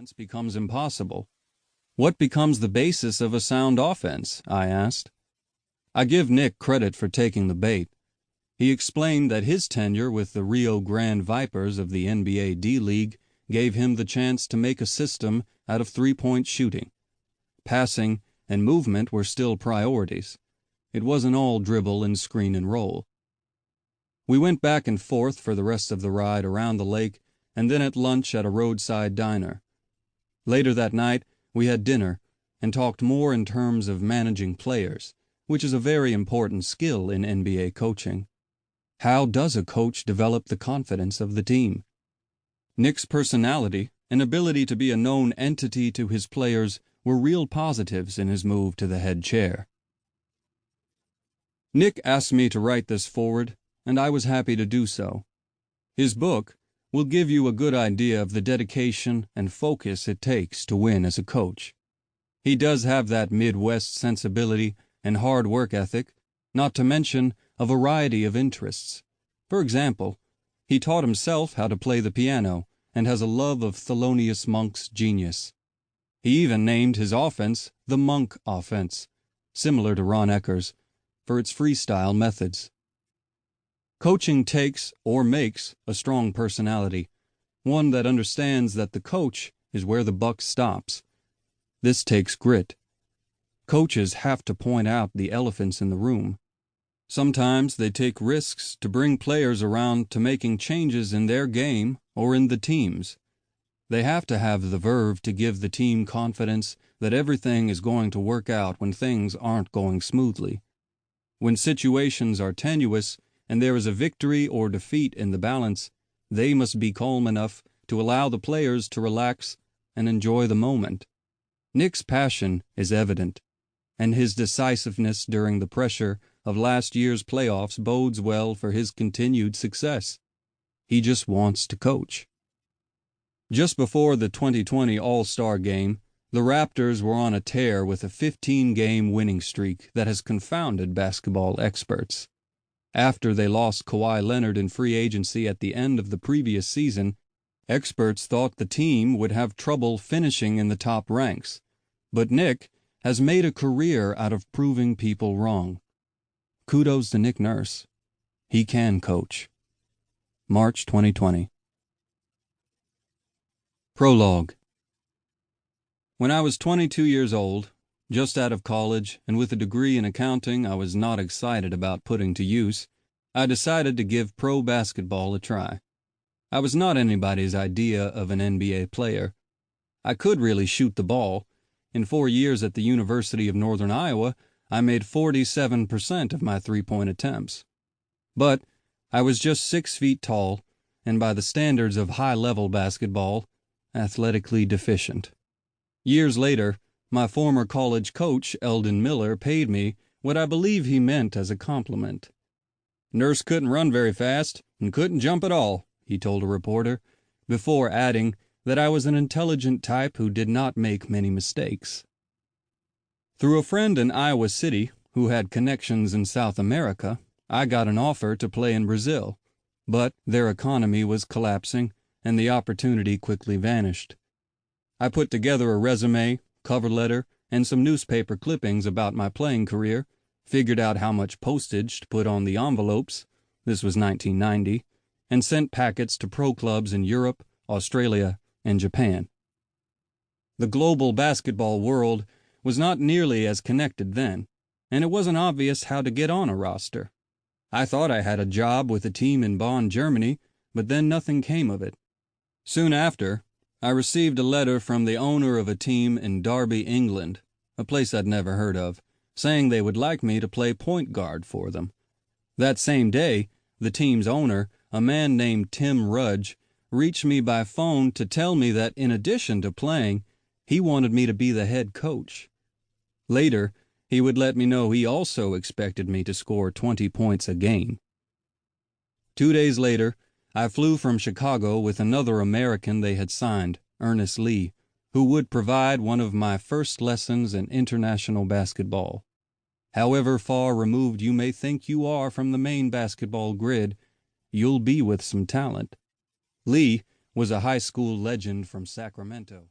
offense becomes impossible. What becomes the basis of a sound offense? I asked. I give Nick credit for taking the bait. He explained that his tenure with the Rio Grande Vipers of the NBA D-League gave him the chance to make a system out of three-point shooting. Passing and movement were still priorities. It wasn't all dribble and screen and roll. We went back and forth for the rest of the ride around the lake and then at lunch at a roadside diner. Later that night, we had dinner and talked more in terms of managing players, which is a very important skill in NBA coaching. How does a coach develop the confidence of the team? Nick's personality and ability to be a known entity to his players were real positives in his move to the head chair. Nick asked me to write this foreword, and I was happy to do so. His book will give you a good idea of the dedication and focus it takes to win as a coach. He does have that Midwest sensibility and hard work ethic, not to mention a variety of interests. For example, he taught himself how to play the piano and has a love of Thelonious Monk's genius. He even named his offense the Monk Offense, similar to Ron Ecker's, for its freestyle methods. Coaching takes or makes a strong personality, one that understands that the coach is where the buck stops. This takes grit. Coaches have to point out the elephants in the room. Sometimes they take risks to bring players around to making changes in their game or in the team's. They have to have the verve to give the team confidence that everything is going to work out when things aren't going smoothly. When situations are tenuous and there is a victory or defeat in the balance, they must be calm enough to allow the players to relax and enjoy the moment. Nick's passion is evident, and his decisiveness during the pressure of last year's playoffs bodes well for his continued success. He just wants to coach. Just before the 2020 All-Star Game, the Raptors were on a tear with a 15-game winning streak that has confounded basketball experts. After they lost Kawhi Leonard in free agency at the end of the previous season, experts thought the team would have trouble finishing in the top ranks. But Nick has made a career out of proving people wrong. Kudos to Nick Nurse. He can coach. March 2020. Prologue. When I was 22 years old, just out of college and with a degree in accounting I was not excited about putting to use, I decided to give pro basketball a try. I was not anybody's idea of an NBA player. I could really shoot the ball. In 4 years at the University of Northern Iowa, I made 47% of my three-point attempts. But I was just 6 feet tall, and by the standards of high-level basketball, athletically deficient. Years later, my former college coach, Eldon Miller, paid me what I believe he meant as a compliment. Nurse couldn't run very fast and couldn't jump at all, he told a reporter, before adding that I was an intelligent type who did not make many mistakes. Through a friend in Iowa City who had connections in South America, I got an offer to play in Brazil, but their economy was collapsing and the opportunity quickly vanished. I put together a resume, cover letter, and some newspaper clippings about my playing career, figured out how much postage to put on the envelopes, this was 1990, and sent packets to pro clubs in Europe, Australia, and Japan. The global basketball world was not nearly as connected then, and it wasn't obvious how to get on a roster. I thought I had a job with a team in Bonn, Germany, but then nothing came of it. Soon after, I received a letter from the owner of a team in Derby, England, a place I'd never heard of, saying they would like me to play point guard for them. That same day, the team's owner, a man named Tim Rudge, reached me by phone to tell me that in addition to playing, he wanted me to be the head coach. Later, he would let me know he also expected me to score 20 points a game. 2 days later, I flew from Chicago with another American they had signed, Ernest Lee, who would provide one of my first lessons in international basketball. However far removed you may think you are from the main basketball grid, you'll be with some talent. Lee was a high school legend from Sacramento.